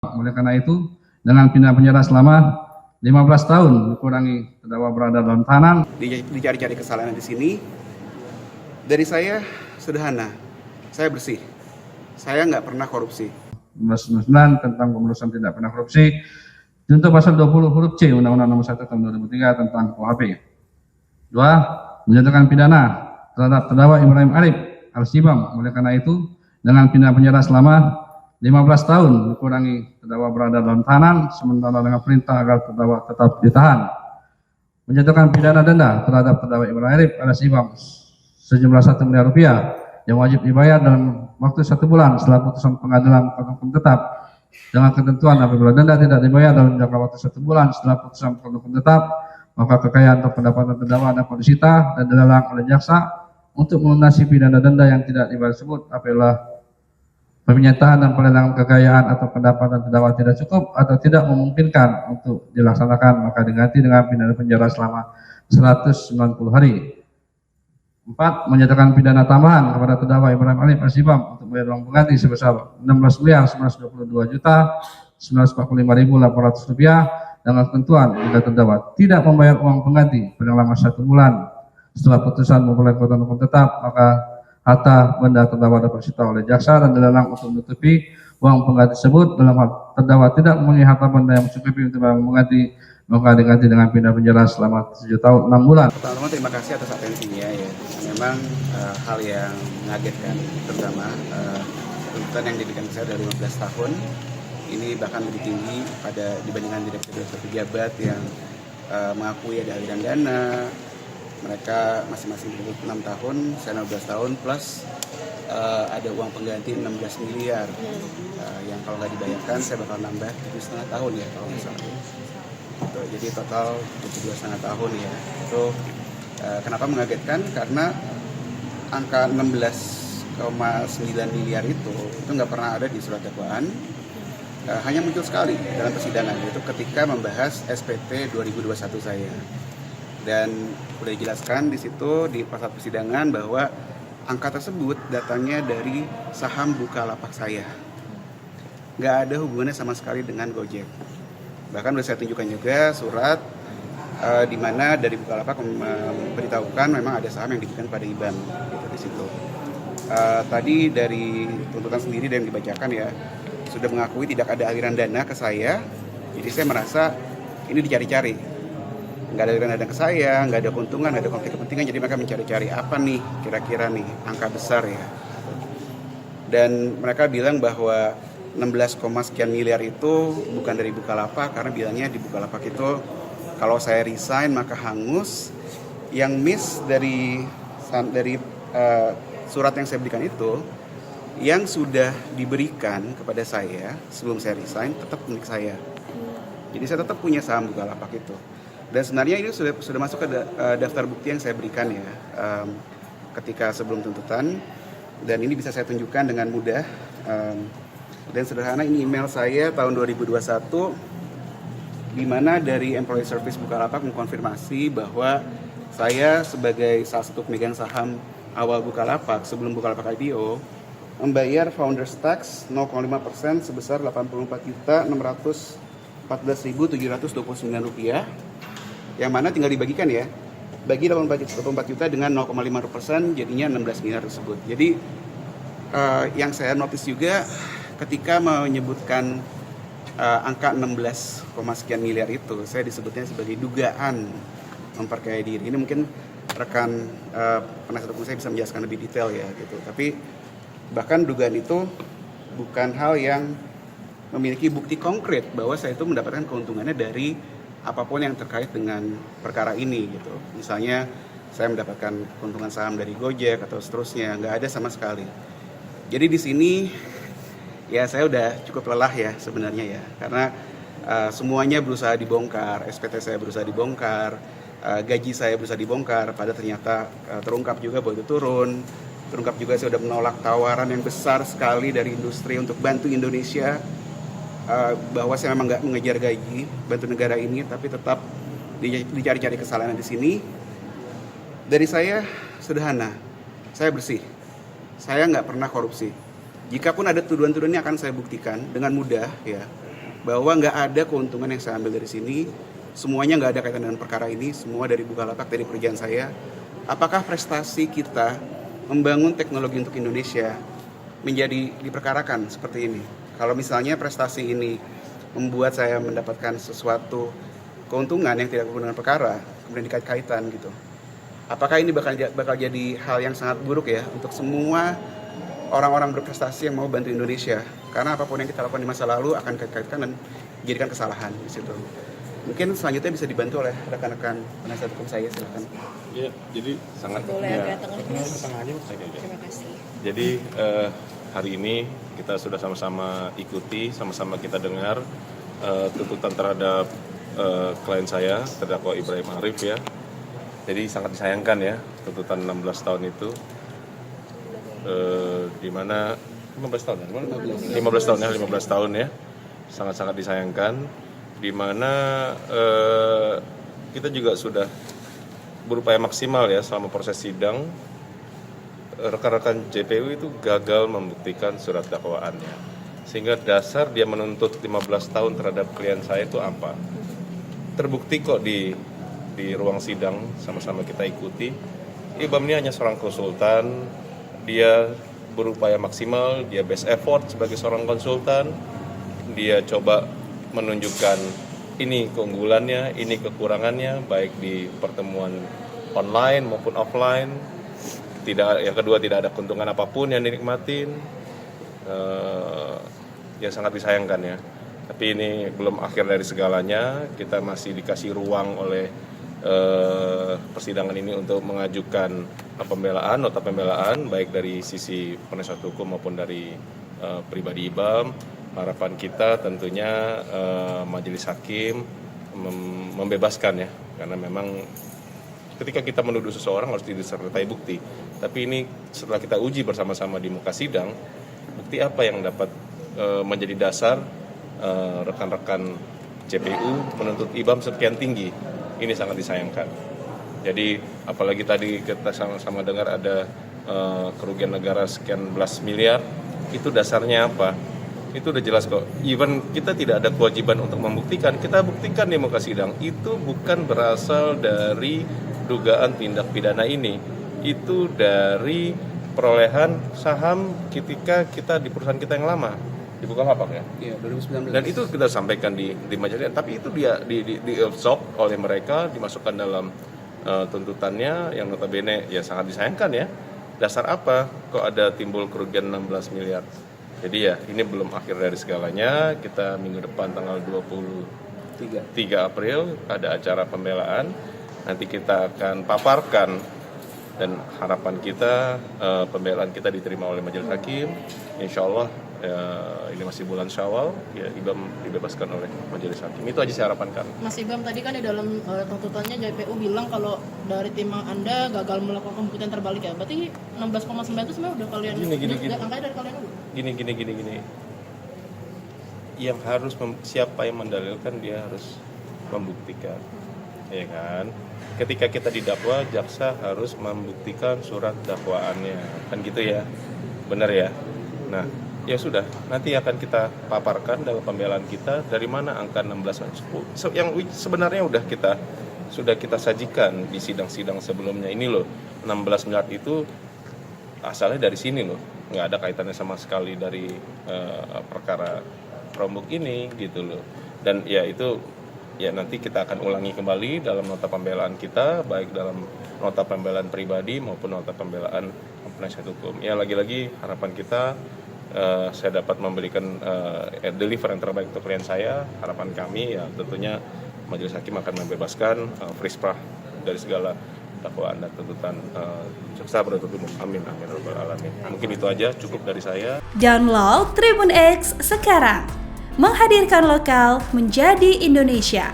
Oleh karena itu, dengan pidana penjara selama 15 tahun dikurangi terdakwa berada dalam tahanan. Dicari-cari kesalahan di sini. Dari saya sederhana, saya bersih. Saya nggak pernah korupsi. 1999 tentang pemberantasan tindak pidana korupsi, junto pasal 20 huruf C Undang-Undang Nomor 1 Tahun 2003 tentang KUHP. 2. Menjatuhkan pidana terhadap terdakwa Ibrahim Arif Al-Sibam. Oleh karena itu, dengan pidana penjara selama 15 tahun dikurangi terdakwa berada dalam tahanan, sementara dengan perintah agar terdakwa tetap ditahan. Menjatuhkan pidana denda terhadap terdakwa Ibrahim Arif Al-Sibam sejumlah 1 miliar rupiah yang wajib dibayar dalam waktu 1 bulan setelah putusan pengadilan hukum tetap, dengan ketentuan apabila denda tidak dibayar dalam jangka waktu 1 bulan setelah putusan hukum tetap, maka kekayaan atau pendapatan terdakwa dapat disita dan dilelang oleh jaksa untuk melunasi pidana denda yang tidak dibayar tersebut apabila pernyataan dan pelelangan kekayaan atau pendapatan terdakwa tidak cukup atau tidak memungkinkan untuk dilaksanakan, maka diganti dengan pidana penjara selama 190 hari. 4. Menyatakan pidana tambahan kepada terdakwa Ibrahim Arif Al-Sibam untuk bayar uang pengganti sebesar 16.922.945.800 rupiah dengan ketentuan jika terdakwa tidak membayar uang pengganti paling lama 1 bulan setelah putusan memulai kekuatan hukum tetap, maka harta benda terdakwa dapat disita oleh jaksa dan dilelang untuk menutupi uang pengganti tersebut. Dalam hal terdakwa tidak mempunyai harta benda yang mencukupi untuk mengganti, maka diganti dengan pidana penjara selama 7 tahun 6 bulan. Pertama-tama terima kasih atas atensinya ya. Memang hal yang mengagetkan, terutama tuntutan yang diberikan ke saya dari 15 tahun ini bahkan lebih tinggi pada dibandingkan direktur pejabat yang mengakui ada aliran dana. Mereka masing-masing 6 tahun, saya 16 tahun, plus ada uang pengganti 16 miliar yang kalau nggak dibayarkan saya bakal nambah 7,5 tahun ya kalau nggak salah. Jadi total 22,5 tahun ya. Itu kenapa mengagetkan? Karena angka 16,9 miliar itu nggak pernah ada di surat dakwaan. Hanya muncul sekali dalam persidangan, yaitu ketika membahas SPT 2021 saya. Dan sudah dijelaskan di situ di pasal persidangan bahwa angka tersebut datangnya dari saham Bukalapak saya. Nggak ada hubungannya sama sekali dengan Gojek. Bahkan sudah saya tunjukkan juga surat di mana dari Bukalapak memberitahukan memang ada saham yang diberikan pada IBAN gitu di situ. Tadi dari tuntutan sendiri dan yang dibacakan ya sudah mengakui tidak ada aliran dana ke saya. Jadi saya merasa ini dicari-cari. Nggak ada aliran dana ke saya, nggak ada keuntungan, nggak ada konflik kepentingan. Jadi mereka mencari-cari apa nih kira-kira nih angka besar ya. Dan mereka bilang bahwa 16, sekian miliar itu bukan dari Bukalapak, karena bilangnya di Bukalapak itu kalau saya resign maka hangus. Yang miss dari surat yang saya berikan itu, yang sudah diberikan kepada saya sebelum saya resign tetap milik saya. Jadi saya tetap punya saham Bukalapak itu. Dan sebenarnya ini sudah masuk ke daftar bukti yang saya berikan ya ketika sebelum tuntutan. Dan ini bisa saya tunjukkan dengan mudah. Dan sederhana, ini email saya tahun 2021 di mana dari Employee Service Bukalapak mengkonfirmasi bahwa saya sebagai salah satu pemegang saham awal Bukalapak sebelum Bukalapak IPO membayar Founders Tax 0,5% sebesar Rp84.614.729 rupiah, yang mana tinggal dibagikan ya, bagi 84 juta dengan 0,5% jadinya 16 miliar tersebut. Jadi yang saya notice juga ketika menyebutkan angka 16, sekian miliar itu, saya disebutnya sebagai dugaan memperkaya diri. Ini mungkin rekan penasihat hukum saya bisa menjelaskan lebih detail ya gitu. Tapi bahkan dugaan itu bukan hal yang memiliki bukti konkret bahwa saya itu mendapatkan keuntungannya dari apapun yang terkait dengan perkara ini gitu. Misalnya saya mendapatkan keuntungan saham dari Gojek atau seterusnya, nggak ada sama sekali. Jadi di sini ya saya udah cukup lelah ya sebenarnya ya, karena semuanya berusaha dibongkar, SPT saya berusaha dibongkar, gaji saya berusaha dibongkar, pada ternyata terungkap juga bahwa itu turun. Terungkap juga saya sudah menolak tawaran yang besar sekali dari industri untuk bantu Indonesia, bahwa saya memang nggak mengejar gaji bantu negara ini, tapi tetap dicari-cari kesalahan di sini. Dari saya sederhana, saya bersih, saya nggak pernah korupsi. Jikapun ada tuduhan-tuduhan ini akan saya buktikan dengan mudah ya. bahwa nggak ada keuntungan yang saya ambil dari sini, semuanya nggak ada kaitan dengan perkara ini, semua dari Bukalapak, dari pekerjaan saya. Apakah prestasi kita membangun teknologi untuk Indonesia menjadi diperkarakan seperti ini? Kalau misalnya prestasi ini membuat saya mendapatkan sesuatu keuntungan yang tidak berhubungan dengan perkara, kemudian dikait-kaitan gitu. Apakah ini bakal jadi hal yang sangat buruk ya untuk semua orang-orang berprestasi yang mau bantu Indonesia? Karena apapun yang kita lakukan di masa lalu akan dikait-kaitkan dan dijadikan kesalahan di situ. Mungkin selanjutnya bisa dibantu oleh rekan-rekan penasihat hukum saya, silakan. Ya, jadi sangat Boleh ya, agak tengah, Mas. Oke. Terima kasih. Jadi hari ini kita sudah sama-sama ikuti, sama-sama kita dengar tuntutan terhadap klien saya, terdakwa Ibrahim Arif ya. Jadi sangat disayangkan ya tuntutan 16 tahun itu, di mana 15 tahun ya, 15 tahun ya, sangat-sangat disayangkan, di mana kita juga sudah berupaya maksimal ya selama proses sidang. Rekan-rekan JPU itu gagal membuktikan surat dakwaannya, sehingga dasar dia menuntut 15 tahun terhadap klien saya itu apa? Terbukti kok di ruang sidang, sama-sama kita ikuti. Ibam ini hanya seorang konsultan, dia berupaya maksimal, dia best effort sebagai seorang konsultan, dia coba menunjukkan ini keunggulannya, ini kekurangannya, baik di pertemuan online maupun offline. Yang kedua, tidak ada keuntungan apapun yang dinikmatin. Ya sangat disayangkan ya. Tapi ini belum akhir dari segalanya. Kita masih dikasih ruang oleh persidangan ini untuk mengajukan nota pembelaan baik dari sisi penasihat hukum maupun dari pribadi Ibam. Harapan kita tentunya majelis hakim membebaskan ya, karena memang ketika kita menuduh seseorang harus disertai bukti. Tapi ini setelah kita uji bersama-sama di muka sidang, bukti apa yang dapat menjadi dasar rekan-rekan JPU menuntut Ibam sekian tinggi. Ini sangat disayangkan. Jadi apalagi tadi kita sama-sama dengar ada kerugian negara sekian belas miliar, itu dasarnya apa? Itu udah jelas kok. Even kita tidak ada kewajiban untuk membuktikan, kita buktikan di muka sidang. Itu bukan berasal dari dugaan tindak pidana ini. Itu dari perolehan saham ketika kita di perusahaan kita yang lama, di Bukalapak ya. Iya, 2019. Dan itu kita sampaikan di majelis, tapi itu dia di absorb oleh mereka, dimasukkan dalam tuntutannya yang notabene ya sangat disayangkan ya. Dasar apa kok ada timbul kerugian 16 miliar? Jadi ya ini belum akhir dari segalanya. Kita minggu depan tanggal 23 April ada acara pembelaan. Nanti kita akan paparkan, dan harapan kita pembelaan kita diterima oleh majelis hakim. Insya Allah ini masih bulan Syawal, ya Ibam dibebaskan oleh majelis hakim. Itu aja saya harapankan. Mas Ibam, tadi kan di dalam tuntutannya JPU bilang kalau dari tim Anda gagal melakukan pembuktian terbalik ya. Berarti 16,9 itu sebenarnya udah kalian Gini. angkanya dari kalian dulu. Gini. Yang harus siapa yang mendalilkan dia harus membuktikan, ya kan? Ketika kita didakwa, jaksa harus membuktikan surat dakwaannya, kan gitu ya, benar ya. Nah, ya sudah, nanti akan kita paparkan dalam pembelaan kita dari mana angka 16 yang sebenarnya sudah kita sajikan di sidang-sidang sebelumnya. Ini loh, 16 miliar itu asalnya dari sini loh, nggak ada kaitannya sama sekali dari perkara Chromebook ini gitu loh. Dan ya itu ya nanti kita akan ulangi kembali dalam nota pembelaan kita, baik dalam nota pembelaan pribadi maupun nota pembelaan penasihat hukum. Ya lagi-lagi harapan kita saya dapat memberikan deliver yang terbaik untuk klien saya. Harapan kami ya tentunya majelis hakim akan membebaskan free sprah dari segala dakwaan dan tuntutan jaksa penuntut umum. Amin rabbal alamin. Mungkin itu aja, cukup dari saya. Download Tribun X sekarang, menghadirkan lokal menjadi Indonesia.